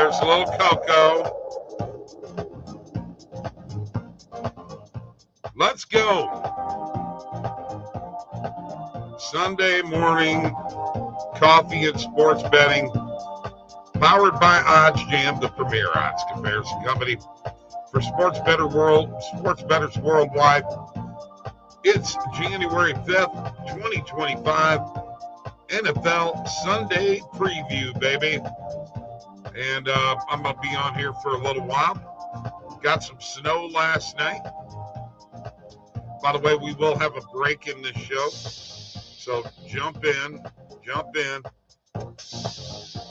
There's a little cocoa. Let's go. Sunday morning coffee and sports betting, powered by Odds Jam, the premier odds comparison company for sports bettors worldwide. It's January 5th, 2025, NFL Sunday preview, baby. And I'm going to be on here for a little while. Got some snow last night. By the way, we will have a break in this show. So jump in.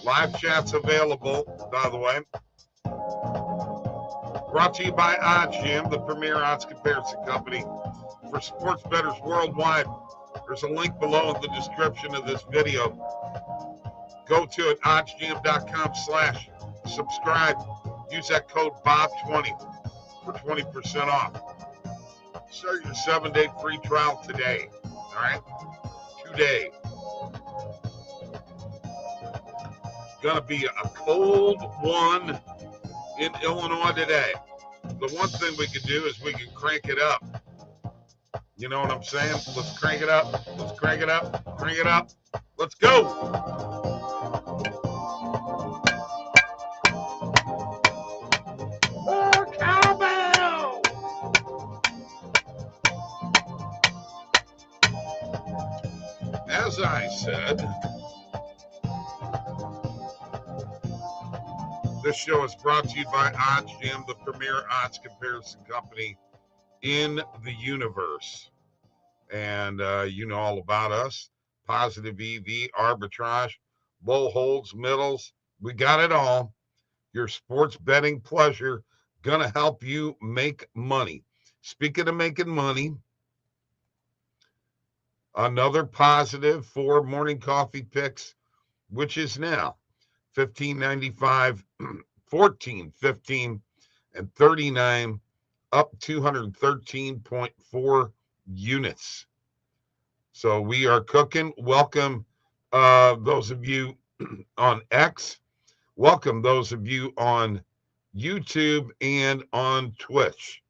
Live chat's available, by the way. Brought to you by Odds Jam, the premier odds comparison company for sports bettors worldwide. There's a link below in the description of this video. Go to it, oddsjam.com/subscribe. Use that code BOB20 for 20% off. Start your 7-day free trial today. All right? Today. Gonna be a cold one in Illinois today. The one thing we could do is we can crank it up. You know what I'm saying? Let's crank it up. Crank it up. Let's go. Cowbell. As I said, this show is brought to you by Odds Jam, the premier odds comparison company in the universe. And you know all about us. Positive EV, arbitrage, low holds, middles. We got it all. Your sports betting pleasure going to help you make money. Speaking of making money, another positive for morning coffee picks, which is now $15.95, $14.15, and $39, up 213.4 units. So we are cooking. Welcome those of you on X. Welcome those of you on YouTube and on Twitch.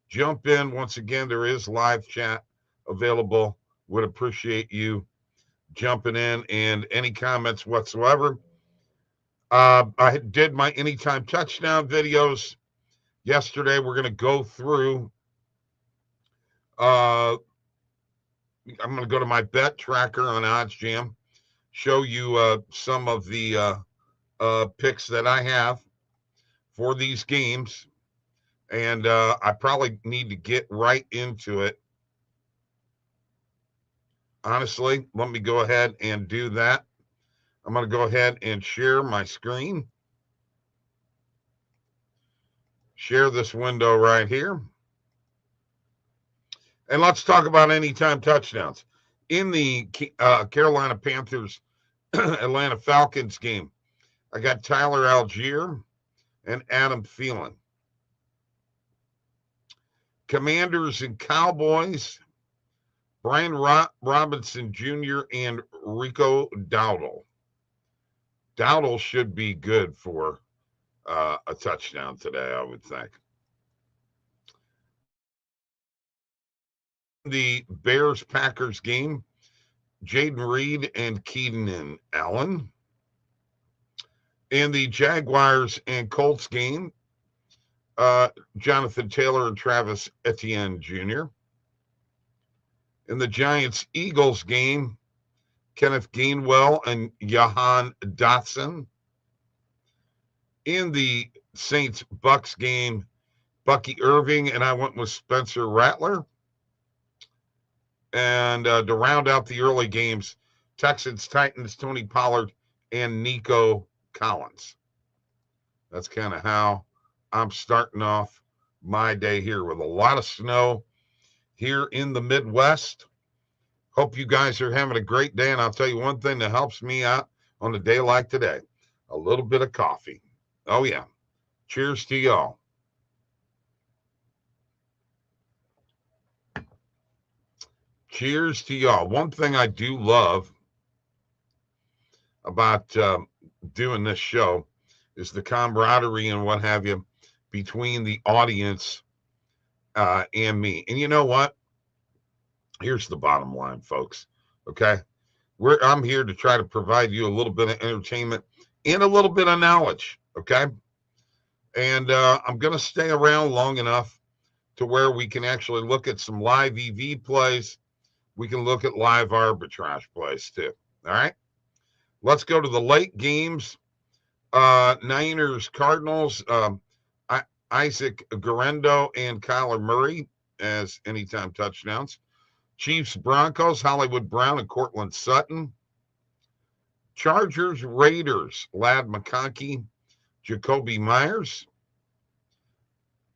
Jump in. Once again, there is live chat available. Would appreciate you jumping in and any comments whatsoever. I did my anytime touchdown videos yesterday. We're going to go through. I'm going to go to my bet tracker on Odds Jam, show you some of the picks that I have for these games. And I probably need to get right into it. Honestly, let me go ahead and do that. I'm going to go ahead and share my screen. Share this window right here. And let's talk about anytime touchdowns. In the Carolina Panthers Atlanta Falcons game, I got Tyler Algier and Adam Thielen. Commanders and Cowboys, Brian Robinson Jr. and Rico Dowdle. Dowdle should be good for a touchdown today, I would think. The Bears-Packers game, Jaden Reed and Keenan Allen. In the Jaguars and Colts game, Jonathan Taylor and Travis Etienne Jr. In the Giants-Eagles game, Kenneth Gainwell and Jahan Dotson. In the Saints-Bucks game, Bucky Irving, and I went with Spencer Rattler. And to round out the early games, Texans-Titans, Tony Pollard, and Nico Collins. That's kind of how I'm starting off my day here with a lot of snow here in the Midwest. Hope you guys are having a great day. And I'll tell you one thing that helps me out on a day like today, a little bit of coffee. Oh, yeah. Cheers to y'all. Cheers to y'all. One thing I do love about doing this show is the camaraderie and what have you between the audience and me. And you know what? Here's the bottom line, folks. Okay, I'm here to try to provide you a little bit of entertainment and a little bit of knowledge. Okay, and I'm going to stay around long enough to where we can actually look at some live EV plays. We can look at live arbitrage plays too. All right, let's go to the late games. Niners, Cardinals, Isaac Guerrero and Kyler Murray as anytime touchdowns. Chiefs, Broncos, Hollywood Brown and Cortland Sutton. Chargers, Raiders, Ladd McConkey, Jacoby Myers.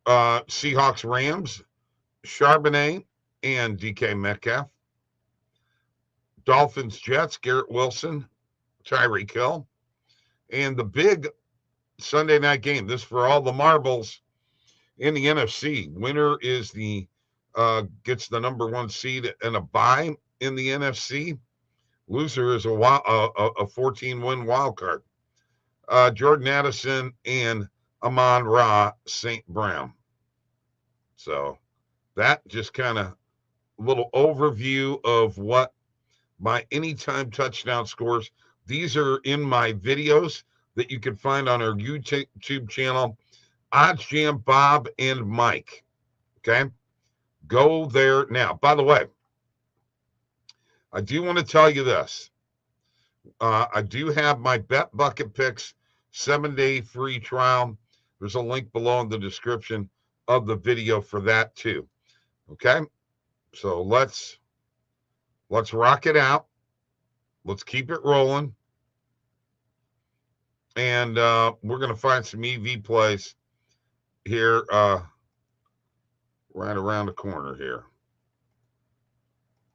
Seahawks, Rams, Charbonnet and DK Metcalf. Dolphins, Jets, Garrett Wilson, Tyreek Hill. And the big Sunday night game, this for all the marbles in the NFC. Winner is gets the number one seed and a bye in the NFC. Loser is a 14-win wild card. Jordan Addison and Amon-Ra St. Brown. So that just kind of a little overview of what my anytime touchdown scores. These are in my videos that you can find on our YouTube channel, Odds Jam Bob and Mike. Okay, go there now. By the way, I do want to tell you this. I do have my BetBucket picks 7-day free trial. There's a link below in the description of the video for that too. Okay, so let's rock it out. Let's keep it rolling. And we're going to find some EV plays here right around the corner here.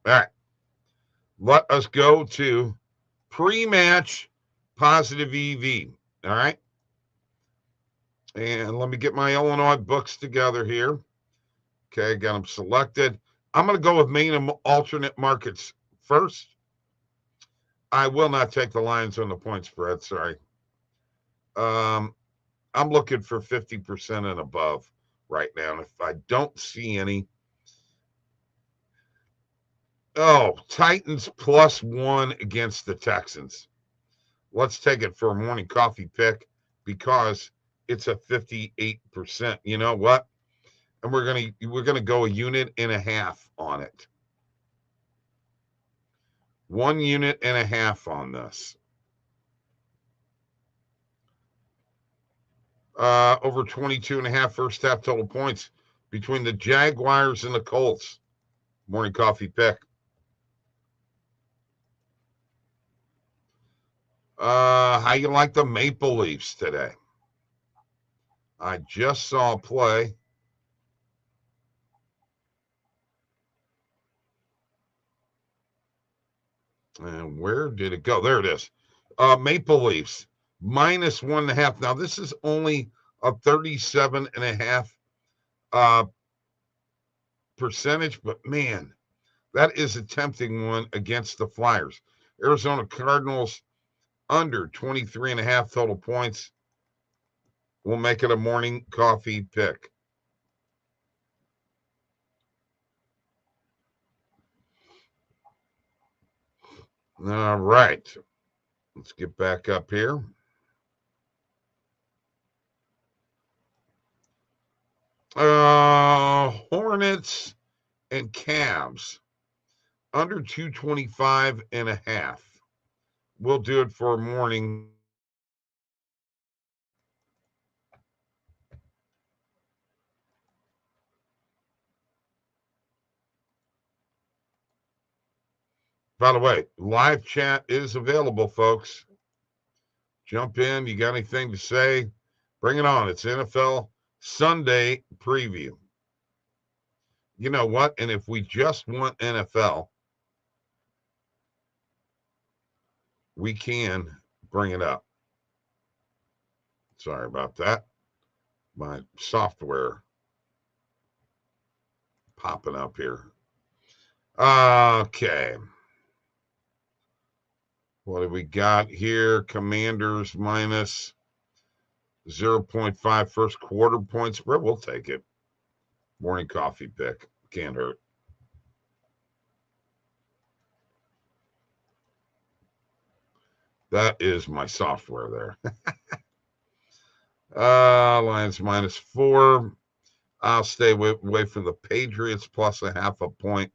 All right. Let us go to pre-match positive EV. All right. And let me get my Illinois books together here. Okay, got them selected. I'm going to go with main and alternate markets first. I will not take the Lions on the point spread. Sorry. I'm looking for 50% and above right now. And if I don't see any, Titans +1 against the Texans. Let's take it for a morning coffee pick because it's a 58%. You know what? And we're gonna go 1.5 units on it. 1.5 units on this. Over 22.5 first half total points between the Jaguars and the Colts. Morning coffee pick. How you like the Maple Leafs today? I just saw a play. And where did it go? There it is. Maple Leafs -1.5. Now this is only a 37.5 percentage, but man, that is a tempting one against the Flyers. Arizona Cardinals under 23.5 total points. We'll make it a morning coffee pick. All right. Let's get back up here. Hornets and Cavs under 225.5. We'll do it for a morning. By the way, live chat is available, folks. Jump in. You got anything to say? Bring it on. It's NFL Sunday preview. You know what? And if we just want NFL, we can bring it up. Sorry about that. My software popping up here. Okay. What do we got here? Commanders 0.5 first quarter point spread. We'll take it. Morning coffee pick. Can't hurt. That is my software there. Lions -4. I'll stay away from the Patriots plus a half a point.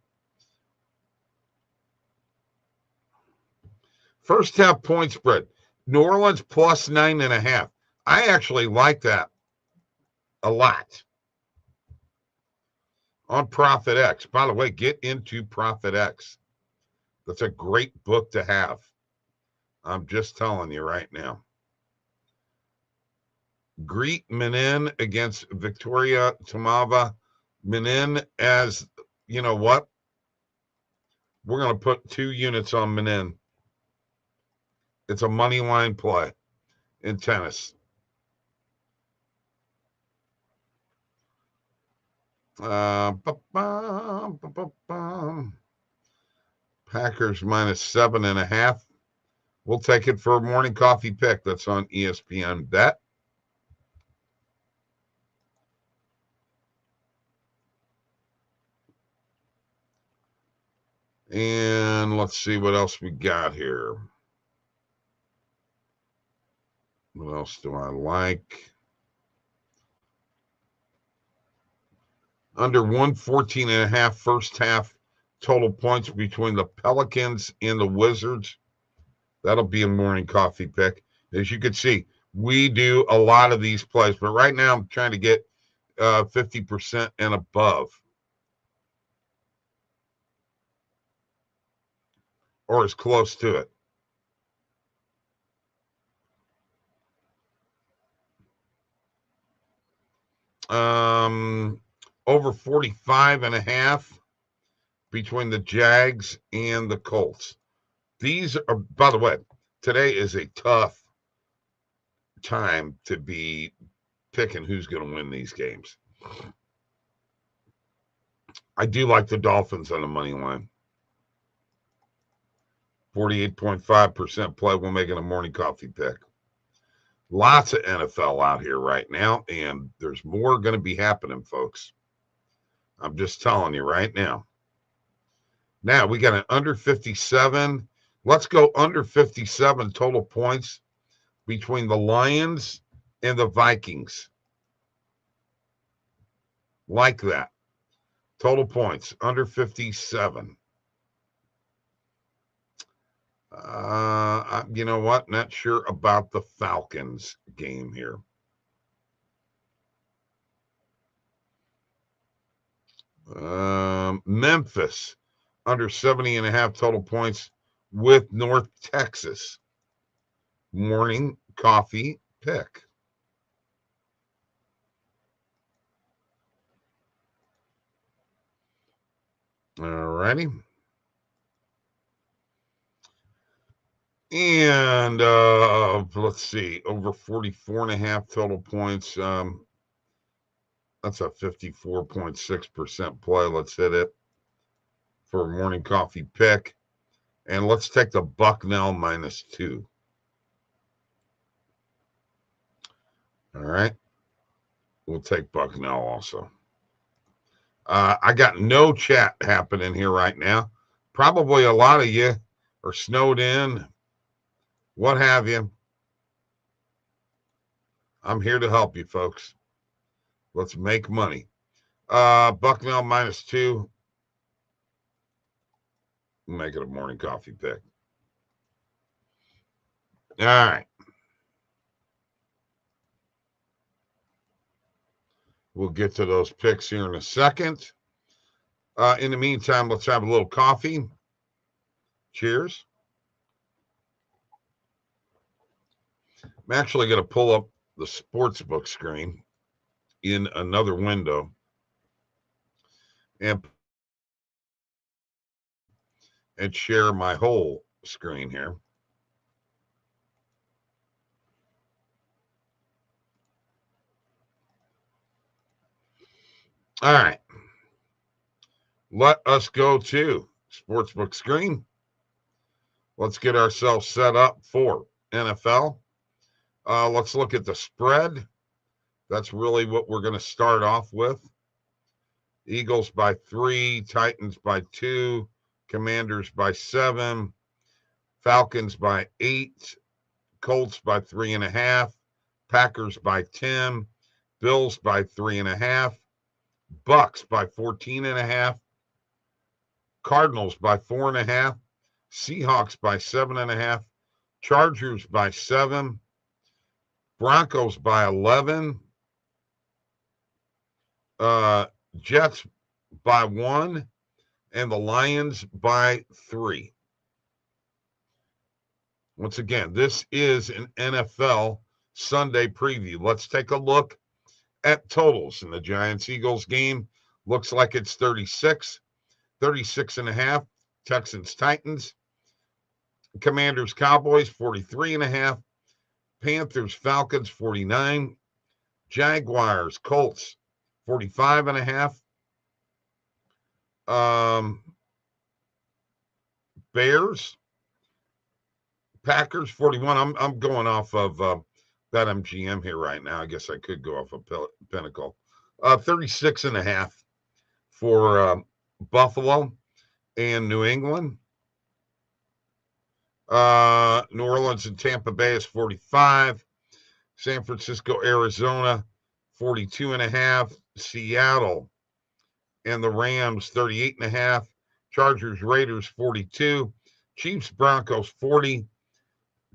First half point spread. New Orleans plus 9.5. I actually like that a lot. On Profit X. By the way, get into Profit X. That's a great book to have. I'm just telling you right now. Greet Menin against Victoria Tomava. Menin, as you know what? We're going to put 2 units on Menin. It's a money line play in tennis. Packers -7.5. We'll take it for a morning coffee pick. That's on ESPN Bet. And let's see what else we got here. What else do I like? Under 114.5 first half total points between the Pelicans and the Wizards. That'll be a morning coffee pick. As you can see, we do a lot of these plays, but right now I'm trying to get 50% and above. Or as close to it. Over 45.5 between the Jags and the Colts. These are, by the way, today is a tough time to be picking who's going to win these games. I do like the Dolphins on the money line. 48.5% play. We're making a morning coffee pick. Lots of NFL out here right now, and there's more going to be happening, folks. I'm just telling you right now. Now, we got an under 57. Let's go under 57 total points between the Lions and the Vikings. Like that. Total points, under 57. You know what? Not sure about the Falcons game here. Memphis, under 70.5 total points with North Texas. Morning coffee pick. All righty. And let's see, over 44.5 total points. That's a 54.6% play. Let's hit it for a morning coffee pick. And let's take the Bucknell -2. All right. We'll take Bucknell also. I got no chat happening here right now. Probably a lot of you are snowed in, what have you. I'm here to help you, folks. Let's make money. Bucknell -2. Make it a morning coffee pick. All right. We'll get to those picks here in a second. In the meantime, let's have a little coffee. Cheers. I'm actually going to pull up the sportsbook screen in another window and share my whole screen here. All right. Let us go to sportsbook screen. Let's get ourselves set up for NFL. Let's look at the spread. That's really what we're going to start off with. Eagles by 3, Titans by 2, Commanders by 7, Falcons by 8, Colts by 3.5, Packers by 10, Bills by 3.5, Bucks by 14.5, Cardinals by 4.5, Seahawks by 7.5, Chargers by 7, Broncos by 11, Jets by 1, and the Lions by 3. Once again, this is an NFL Sunday preview. Let's take a look at totals in the Giants-Eagles game. Looks like it's 36, 36.5. Texans-Titans. Commanders-Cowboys, 43.5. Panthers-Falcons, 49. Jaguars-Colts, 45.5. Bears, Packers, 41. I'm going off of BetMGM here right now. I guess I could go off of Pinnacle. 36.5 for Buffalo and New England. New Orleans and Tampa Bay is 45. San Francisco, Arizona, 42.5. Seattle and the Rams, 38.5. Chargers, Raiders, 42. Chiefs, Broncos, 40.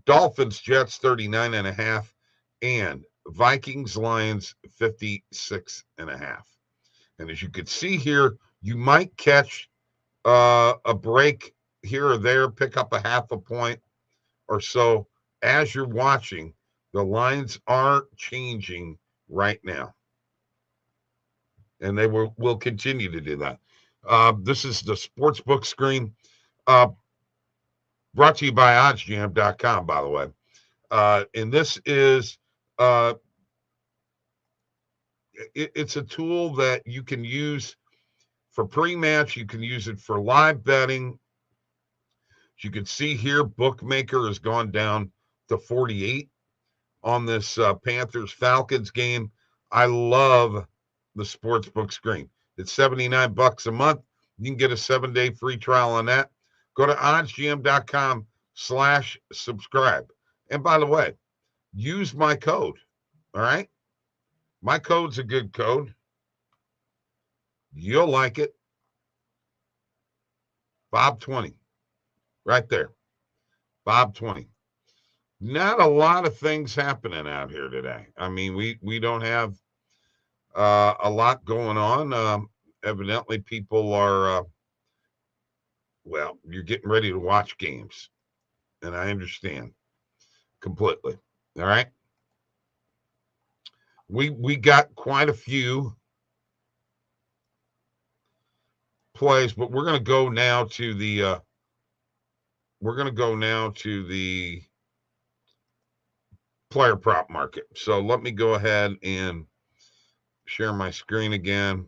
Dolphins, Jets, 39.5. And Vikings, Lions, 56.5. And as you can see here, you might catch a break here or there, pick up a half a point or so as you're watching. The lines are changing right now, and they will continue to do that. This is the sportsbook screen, brought to you by oddsjam.com, by the way. And this is it's a tool that you can use for pre-match. You can use it for live betting. As you can see here, bookmaker has gone down to 48 on this Panthers-Falcons game. I love the sportsbook screen. It's $79 a month. You can get a 7-day free trial on that. Go to oddsgm.com/subscribe. And by the way, use my code. All right? My code's a good code. You'll like it. Bob20. Right there. Bob20. Not a lot of things happening out here today. I mean, we don't have a lot going on. Evidently, people are, well, you're getting ready to watch games. And I understand completely. All right. We got quite a few plays, but we're going to go now to the player prop market. So let me go ahead and share my screen again.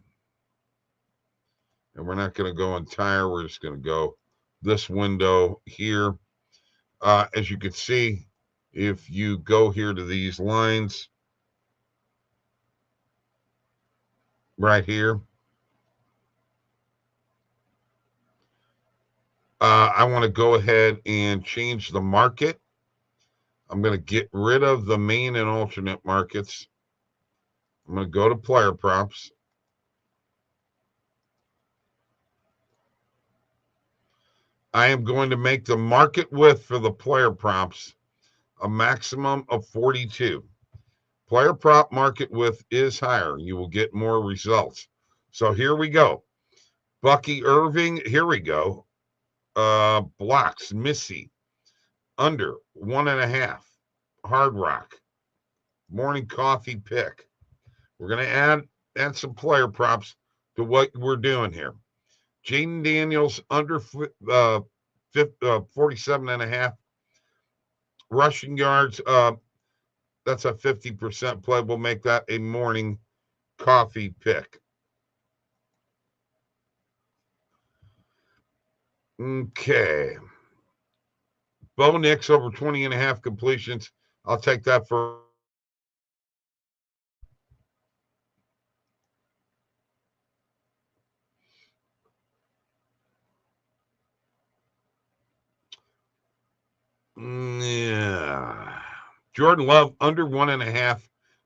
And we're not going to go entire. We're just going to go this window here. As you can see, if you go here to these lines right here, I want to go ahead and change the market. I'm going to get rid of the main and alternate markets. I'm going to go to player props. I am going to make the market width for the player props a maximum of 42. Player prop market width is higher. You will get more results. So here we go. Bucky Irving, here we go. Blocks, Missy, under 1.5. Hard Rock, morning coffee pick. We're going to add some player props to what we're doing here. Jaden Daniels, under 47.5. Rushing yards, that's a 50% play. We'll make that a morning coffee pick. Okay. Bo Nix over 20.5 completions, I'll take that for. Yeah. Jordan Love under 1.5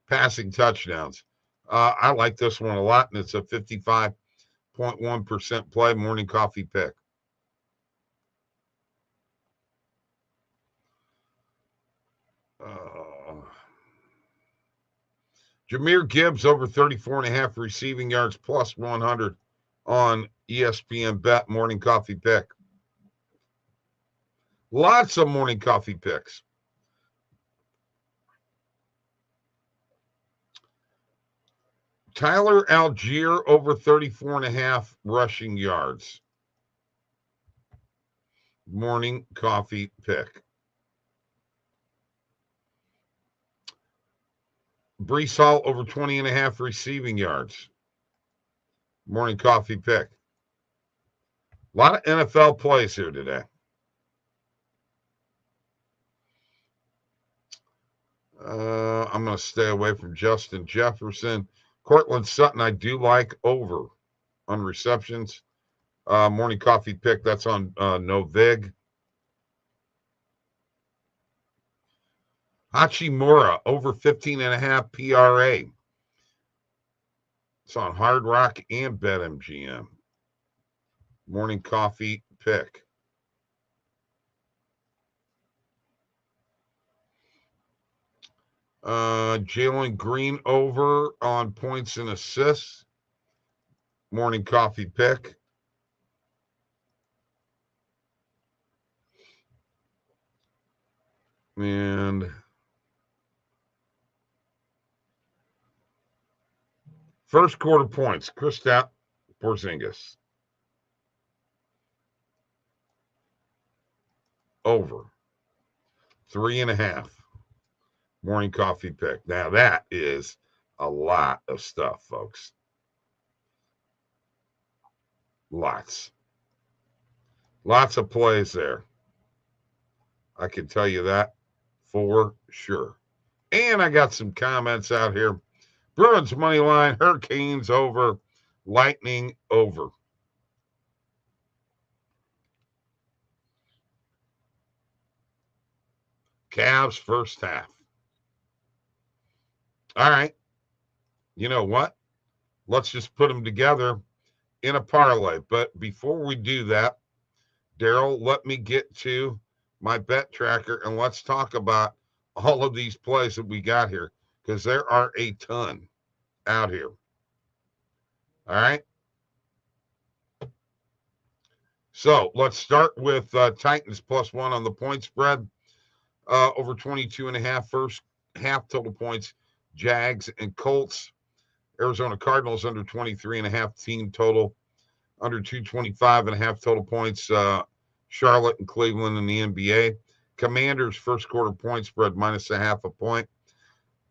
passing touchdowns. I like this one a lot, and it's a 55.1% play. Morning coffee pick. Jahmyr Gibbs over 34.5 receiving yards plus 100 on ESPN Bet. Morning coffee pick. Lots of morning coffee picks. Tyler Algier over 34.5 rushing yards. Morning coffee pick. Brees Hall over 20.5 receiving yards. Morning coffee pick. A lot of NFL plays here today. I'm going to stay away from Justin Jefferson. Cortland Sutton, I do like over on receptions. Morning coffee pick. That's on No Vig. Hachimura over 15.5 PRA. It's on Hard Rock and BetMGM. Morning coffee pick. Jalen Green over on points and assists. Morning coffee pick. And first quarter points. Kristaps Porzingis. Over 3.5. Morning coffee pick. Now that is a lot of stuff, folks. Lots of plays there. I can tell you that for sure. And I got some comments out here. Bruins money line, Hurricanes over, Lightning over. Cavs first half. All right. You know what? Let's just put them together in a parlay. But before we do that, Daryl, let me get to my bet tracker and let's talk about all of these plays that we got here because there are a ton out here. All right. So let's start with Titans +1 on the point spread. Over 22.5 first half total points. Jags and Colts. Arizona Cardinals under 23.5 team total. Under 225.5 total points. Charlotte and Cleveland in the NBA. Commanders first quarter point spread -0.5 point.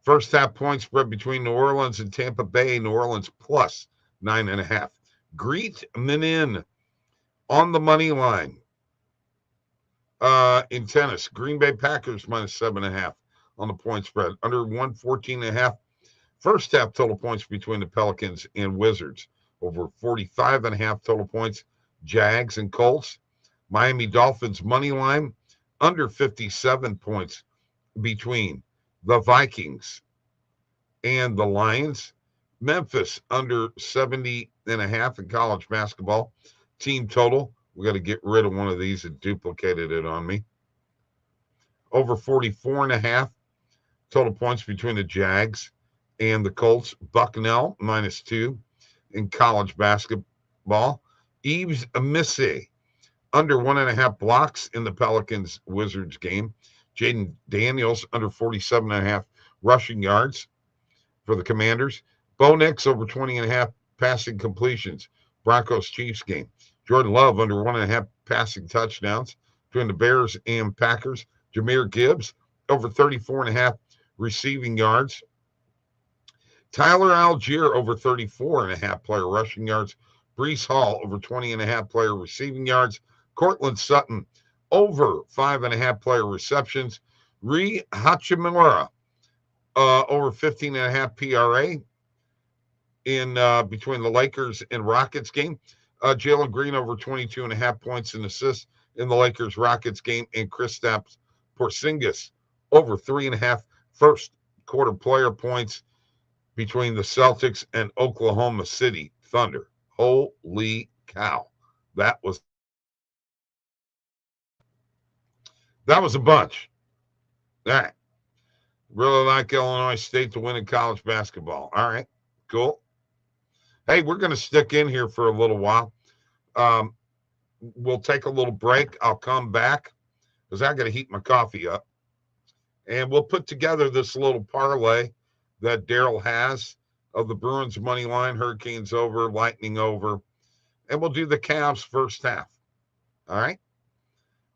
First half point spread between New Orleans and Tampa Bay. New Orleans +9.5. Greet Menin on the money line. In tennis, Green Bay Packers -7.5 on the point spread. Under 114.5. First half total points between the Pelicans and Wizards. Over 45.5 total points. Jags and Colts. Miami Dolphins money line. Under 57 points between the Vikings and the Lions. Memphis under 70.5 in college basketball. Team total. We got to get rid of one of these that duplicated it on me. Over 44.5 total points between the Jags and the Colts. Bucknell -2 in college basketball. Yves Missy under 1.5 blocks in the Pelicans Wizards game. Jaden Daniels under 47.5 rushing yards for the Commanders. Bo Nix over 20.5 passing completions. Broncos Chiefs game. Jordan Love under 1.5 passing touchdowns between the Bears and Packers. Jahmyr Gibbs over 34.5 receiving yards. Tyler Algier over 34.5 player rushing yards. Brees Hall over 20.5 player receiving yards. Cortland Sutton over 5.5 player receptions. Rui Hachimura, over 15.5 PRA in between the Lakers and Rockets game. Jalen Green over 22.5 points and assists in the Lakers Rockets game, and Kristaps Porzingis over 3.5 first quarter player points between the Celtics and Oklahoma City Thunder. Holy cow. That was a bunch. All right. Really like Illinois State to win in college basketball. All right. Cool. Hey, we're going to stick in here for a little while. We'll take a little break. I'll come back because I got to heat my coffee up. And we'll put together this little parlay that Daryl has of the Bruins money line, Hurricanes over, Lightning over. And we'll do the Cavs first half. All right.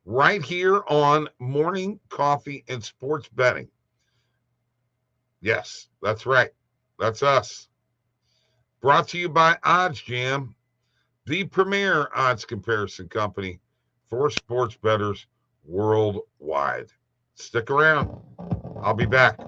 Right here on Morning Coffee and Sports Betting. Yes, that's right. That's us. Brought to you by Odds Jam, the premier odds comparison company for sports bettors worldwide. Stick around. I'll be back.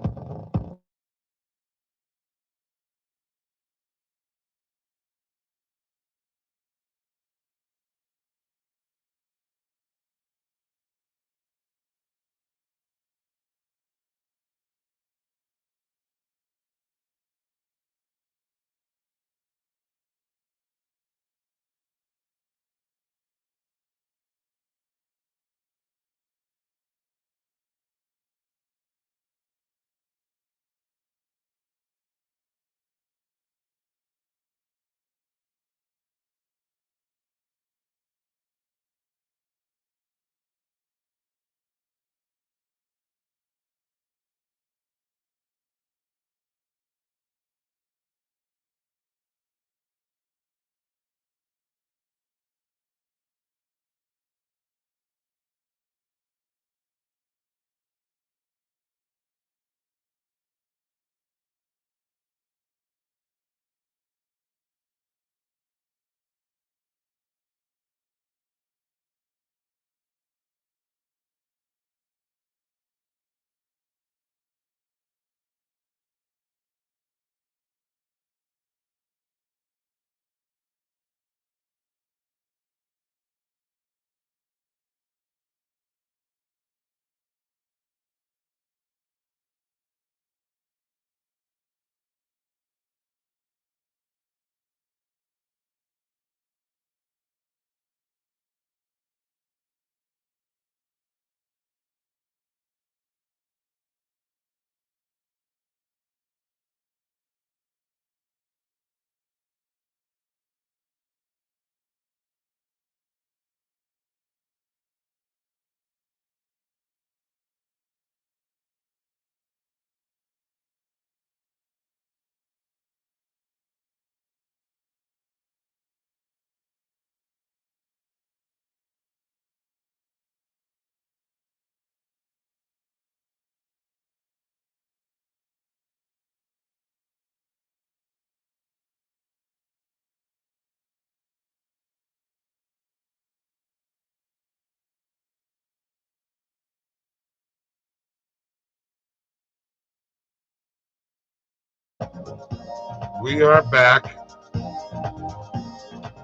We are back.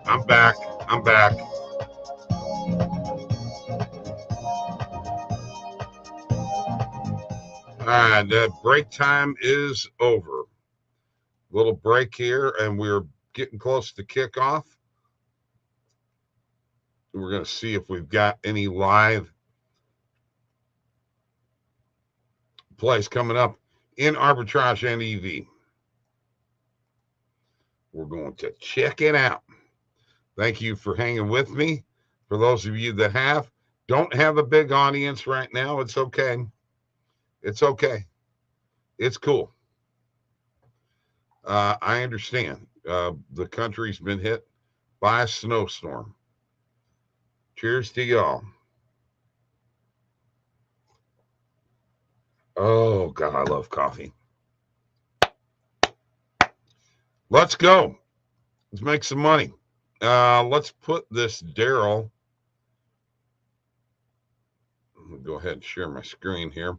I'm back. I'm back. All right, break time is over. Little break here, and we're getting close to kickoff. We're going to see if we've got any live plays coming up in arbitrage and EV. We're going to check it out. Thank you for hanging with me. For those of you that don't have a big audience right now, it's okay. It's okay. It's cool. I understand. The country's been hit by a snowstorm. Cheers to y'all. Oh, God, I love coffee. Let's go. Let's make some money. Let's put this Daryl. Go ahead and share my screen here.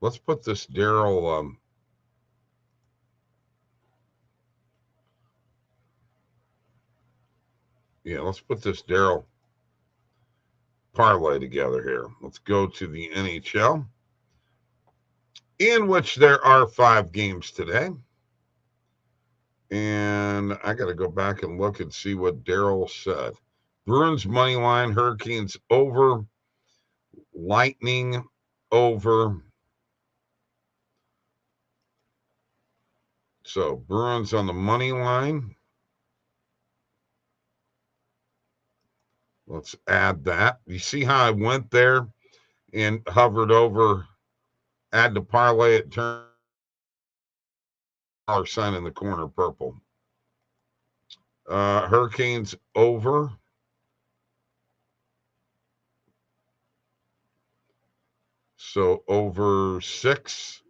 let's put this Daryl. Let's put this Daryl parlay together here. Let's go to the NHL, in which there are 5 games today. And I got to go back and look and see what Daryl said. Bruins money line, Hurricanes over, Lightning over. So Bruins on the money line. Let's add that. You see how I went there and hovered over, add to parlay, it turned $sign in the corner purple. Hurricanes over. So over 6.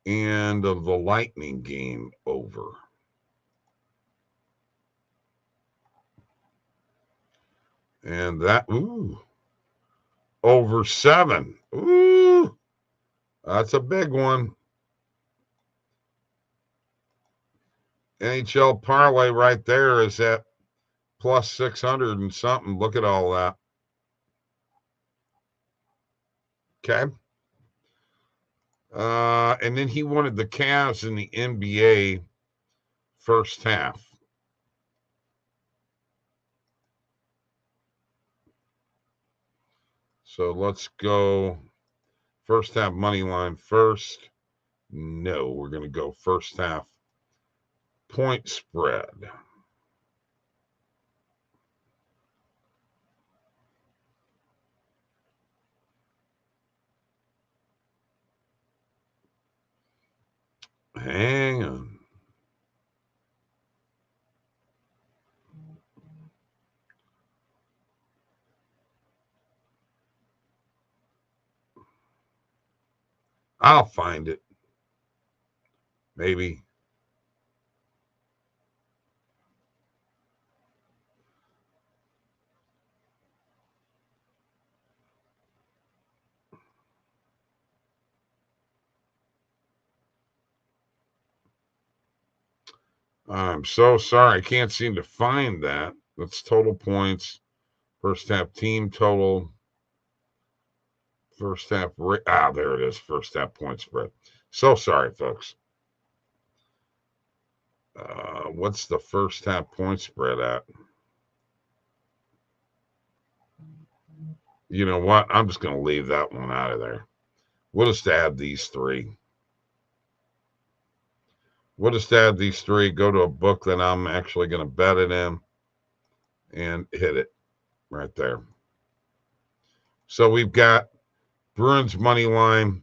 And the Lightning game over. And that, over 7. Ooh, that's a big one. NHL parlay right there is at plus 600 and something. Look at all that. Okay. And then he wanted the Cavs in the NBA first half. So let's go first half money line first. No, we're going to go first half point spread. Hang on. I'll find it. Maybe. I'm so sorry. I can't seem to find that. That's total points. First half team total. First half. There it is. First half point spread. So sorry, folks. What's the first half point spread at? You know what? I'm just going to leave that one out of there. We'll just add these 3. We'll just add these 3, go to a book that I'm actually going to bet it in, and hit it right there. So we've got Bruins money line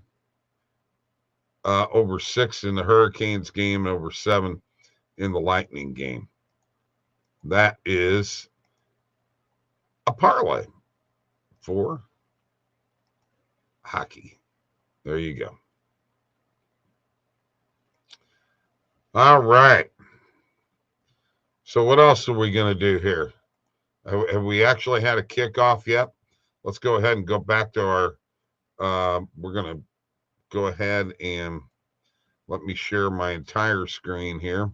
over 6 in the Hurricanes game, over 7 in the Lightning game. That is a parlay for hockey. There you go. All right. So what else are we going to do here? Have we actually had a kickoff yet? Let's go ahead and go back to our, we're going to go ahead and let me share my entire screen here.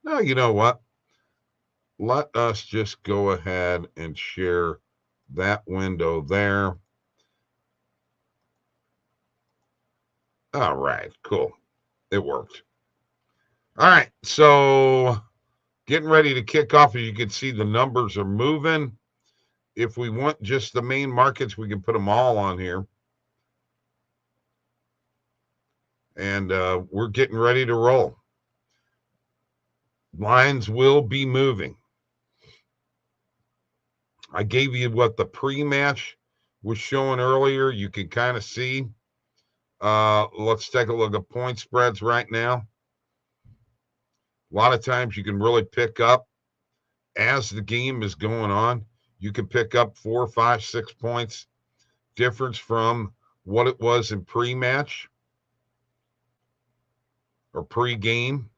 Now, you know what? Let us just go ahead and share that window there. All right, cool. It worked. All right, so getting ready to kick off. As you can see, the numbers are moving. If we want just the main markets, we can put them all on here. And we're getting ready to roll. Lines will be moving. I gave you what the pre-match was showing earlier. You can kind of see. Let's take a look at point spreads right now. A lot of times you can really pick up as the game is going on. You can pick up 4, 5, 6 points difference from what it was in pre-match or pre-game.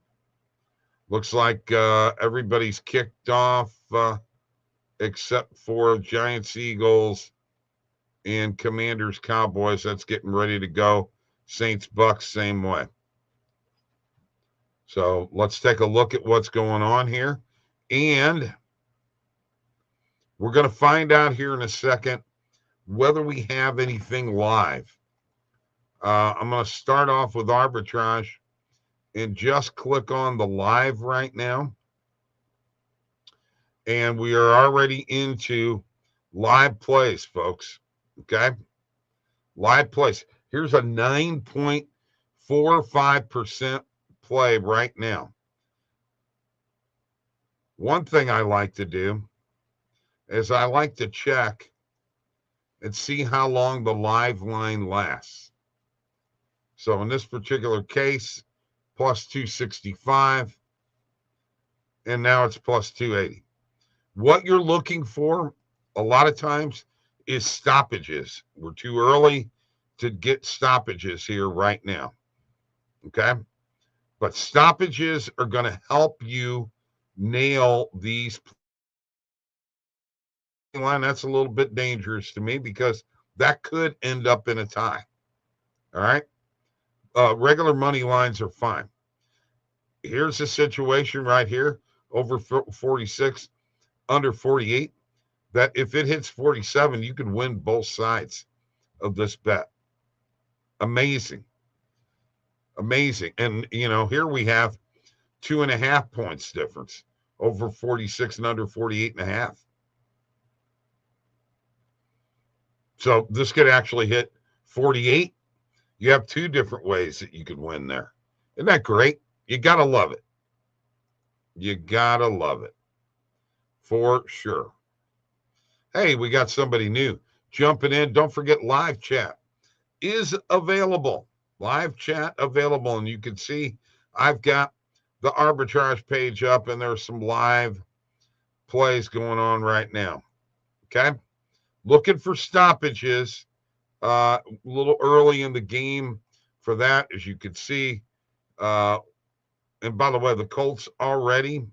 Looks like everybody's kicked off except for Giants, Eagles, And Commanders, Cowboys, that's getting ready to go. Saints, Bucks, same way. So let's take a look at what's going on here. And we're going to find out here in a second whether we have anything live. I'm going to start off with arbitrage and just click on the live right now. And we are already into live plays, folks. Okay. Live plays. Here's a 9.45% play right now. One thing I like to do is I like to check and see how long the live line lasts. So in this particular case, plus 265, and now it's plus 280. What you're looking for a lot of times is stoppages. We're too early to get stoppages here right now. Okay? But stoppages are going to help you nail these line. That's a little bit dangerous to me because that could end up in a tie. All right? Regular money lines are fine. Here's the situation right here, over 46, under 48, that if it hits 47, you can win both sides of this bet. Amazing. Amazing. And, here we have 2.5 points difference over 46 and under 48.5. So this could actually hit 48. You have two different ways that you could win there. Isn't that great? You got to love it. You got to love it. For sure. Hey, we got somebody new jumping in. Don't forget live chat is available. Live chat available. And you can see I've got the arbitrage page up and there's some live plays going on right now. Okay. Looking for stoppages a little early in the game for that, as you can see. And by the way, the Colts already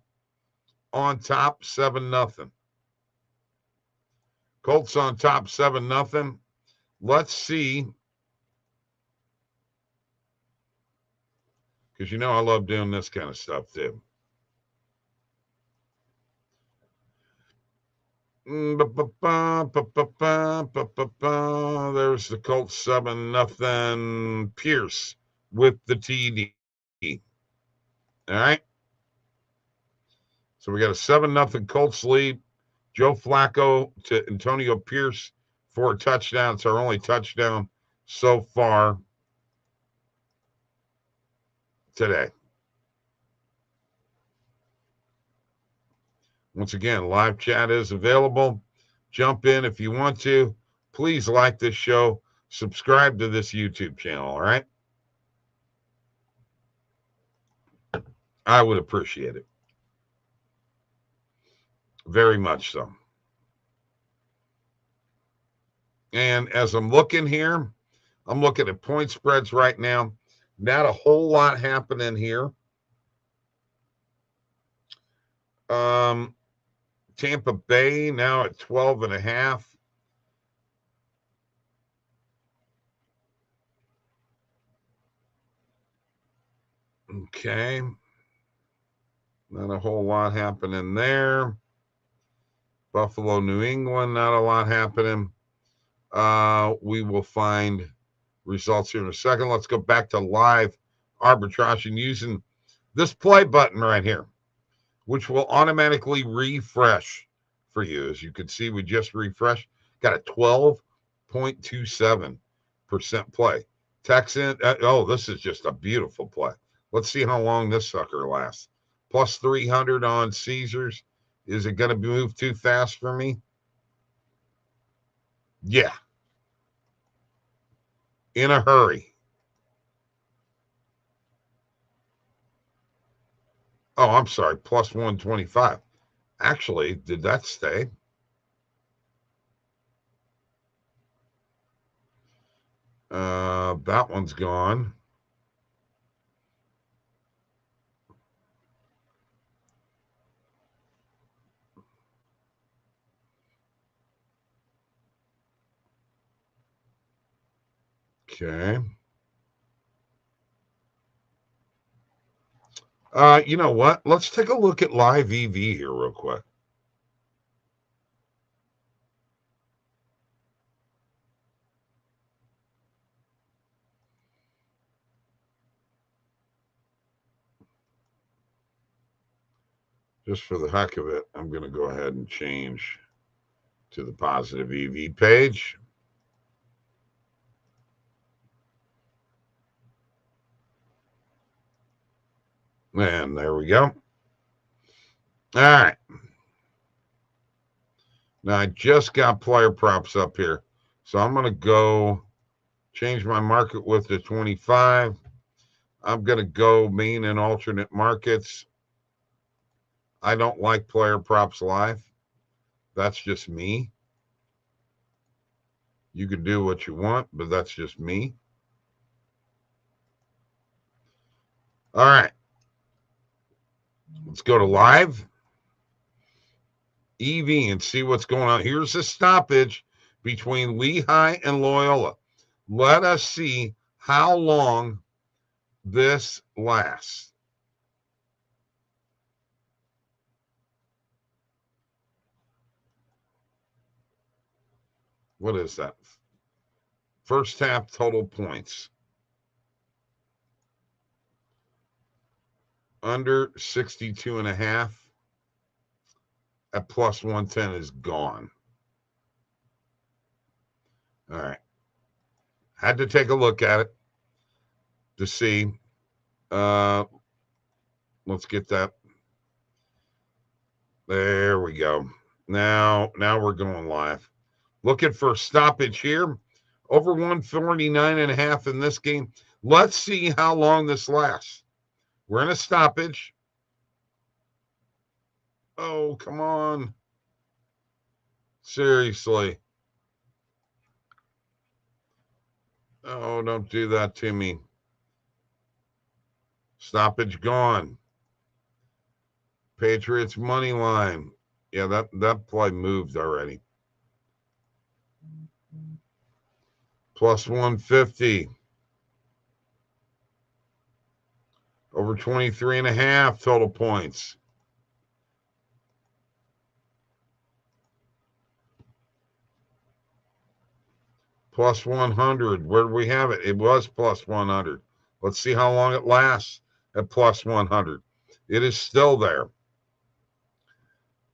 on top 7-0. Colts on top 7-0. Let's see. Because I love doing this kind of stuff too. There's the Colts 7-0. Pierce with the TD. All right. So we got a 7-0 Colts lead. Joe Flacco to Antonio Pierce for a touchdown. It's our only touchdown so far today. Once again, live chat is available. Jump in if you want to. Please like this show. Subscribe to this YouTube channel, all right? I would appreciate it. Very much so. And as I'm looking here, I'm looking at point spreads right now. Not a whole lot happening here. Tampa Bay now at 12.5. Okay. Not a whole lot happening there. Buffalo, New England, not a lot happening. We will find results here in a second. Let's go back to live arbitrage and using this play button right here, which will automatically refresh for you. As you can see, we just refreshed. Got a 12.27% play. Texan, this is just a beautiful play. Let's see how long this sucker lasts. Plus 300 on Caesars. Is it going to move too fast for me? Yeah. In a hurry. Oh, I'm sorry. Plus 125. Actually, did that stay? That one's gone. Okay. You know what? Let's take a look at live EV here real quick. Just for the heck of it, I'm going to go ahead and change to the positive EV page. And there we go. All right. Now I just got player props up here. So I'm going to go change my market width to 25. I'm going to go main and alternate markets. I don't like player props live. That's just me. You can do what you want, but that's just me. All right. Let's go to live EV and see what's going on. Here's a stoppage between Lehigh and Loyola. Let us see how long this lasts. What is that? First half total points. Under 62 and a half at plus 110 is gone. All right. Had to take a look at it to see. Let's get that. There we go. Now we're going live. Looking for stoppage here. Over 149 and a half in this game. Let's see how long this lasts. We're in a stoppage. Oh, come on. Seriously. Oh, don't do that to me. Stoppage gone. Patriots money line. Yeah, that play moved already. Plus 150. Over 23 and a half total points. Plus 100. Where do we have it? It was plus 100. Let's see how long it lasts at plus 100. It is still there.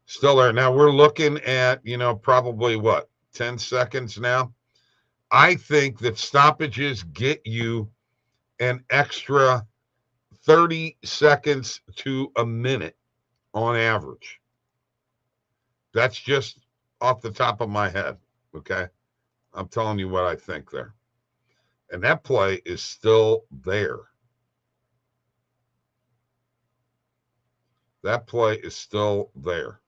Still there. Now we're looking at, probably what, 10 seconds now? I think that stoppages get you an extra 30 seconds to a minute on average. That's just off the top of my head, okay? I'm telling you what I think there. And that play is still there. That play is still there.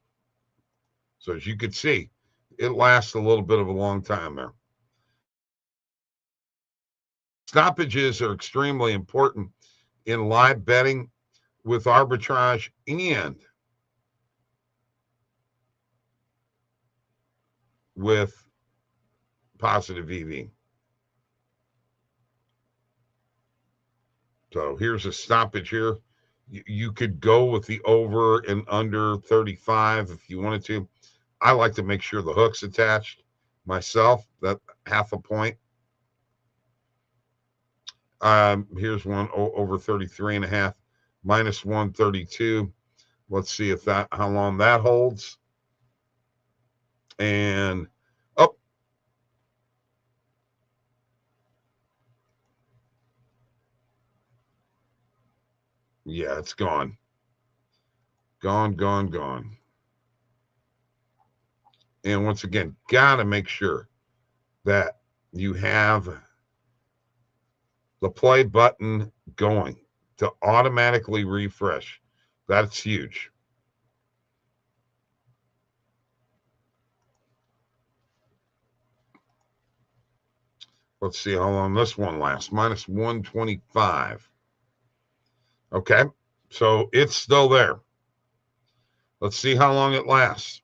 So as you can see, it lasts a little bit of a long time there. Stoppages are extremely important in live betting with arbitrage and with positive EV. So here's a stoppage here. You could go with the over and under 35 if you wanted to. I like to make sure the hook's attached myself, that half a point. Here's one over 33 and a half, minus 132. Let's see if how long that holds. And yeah, it's gone. Gone. And once again, gotta make sure that you have the play button going to automatically refresh. That's huge. Let's see how long this one lasts. Minus 125. Okay, so it's still there. Let's see how long it lasts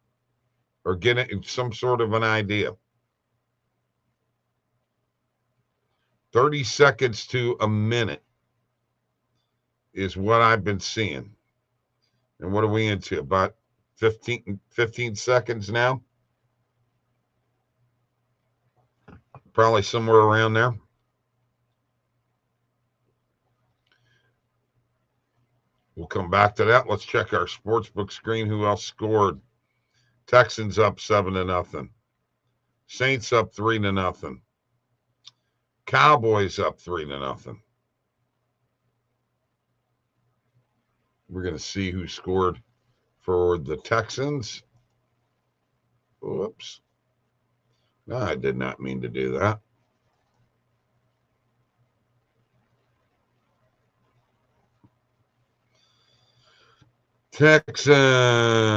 or get it some sort of an idea. 30 seconds to a minute is what I've been seeing. And what are we into? About 15 seconds now? Probably somewhere around there. We'll come back to that. Let's check our sportsbook screen. Who else scored? Texans up 7-0. Saints up 3-0. Cowboys up 3-0. We're going to see who scored for the Texans. Whoops. No, I did not mean to do that. Texans.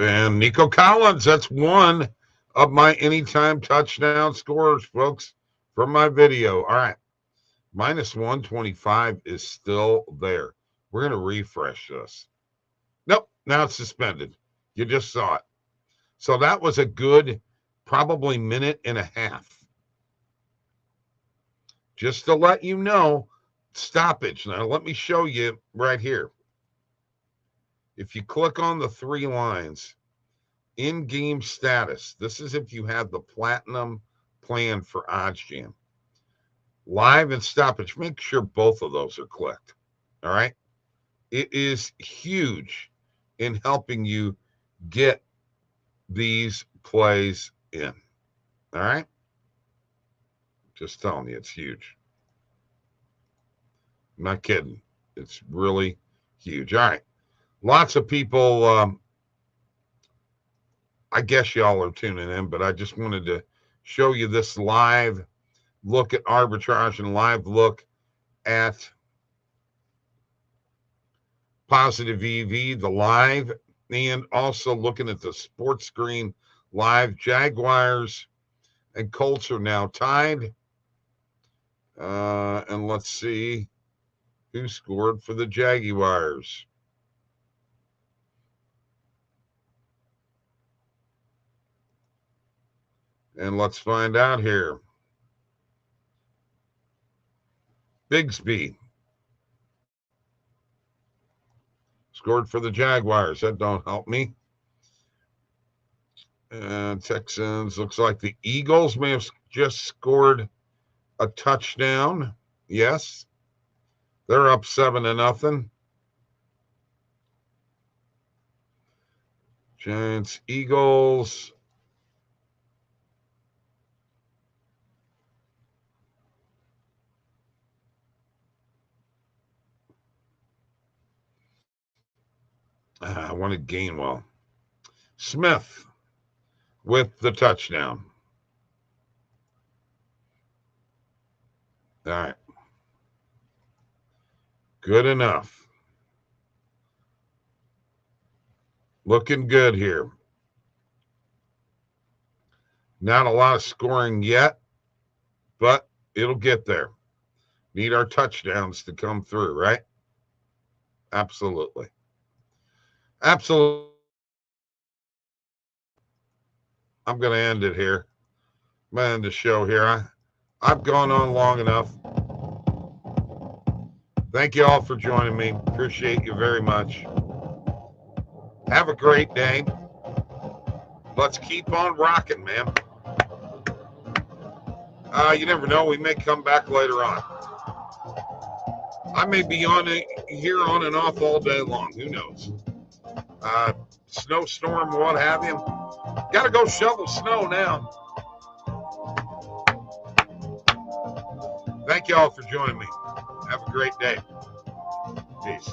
And Nico Collins, that's one of my anytime touchdown scorers, folks, from my video. All right. Minus 125 is still there. We're going to refresh this. Nope. Now it's suspended. You just saw it. So that was a good, probably minute and a half. Just to let you know, stoppage. Now, let me show you right here. If you click on the three lines, in-game status, this is if you have the platinum plan for OddsJam. Live and stoppage, make sure both of those are clicked. All right? It is huge in helping you get these plays in. All right? Just telling you, it's huge. I'm not kidding. It's really huge. All right. Lots of people, I guess y'all are tuning in, but I just wanted to show you this live look at arbitrage and live look at positive EV, the live, and also looking at the sports screen live. Jaguars and Colts are now tied. And let's see who scored for the Jaguars. And let's find out here. Bigsby scored for the Jaguars. That don't help me. And Texans, looks like the Eagles may have just scored a touchdown. Yes. They're up 7-0. Giants, Eagles. I wanted Gainwell. Smith with the touchdown. All right. Good enough. Looking good here. Not a lot of scoring yet, but it'll get there. Need our touchdowns to come through, right? Absolutely. Absolutely. I'm going to end it here. I'm going to end the show here. I've gone on long enough. Thank you all for joining me. Appreciate you very much. Have a great day. Let's keep on rocking, man. You never know. We may come back later on. I may be on here on and off all day long. Who knows? Snowstorm, what have you. Got to go shovel snow now. Thank you all for joining me. Have a great day. Peace.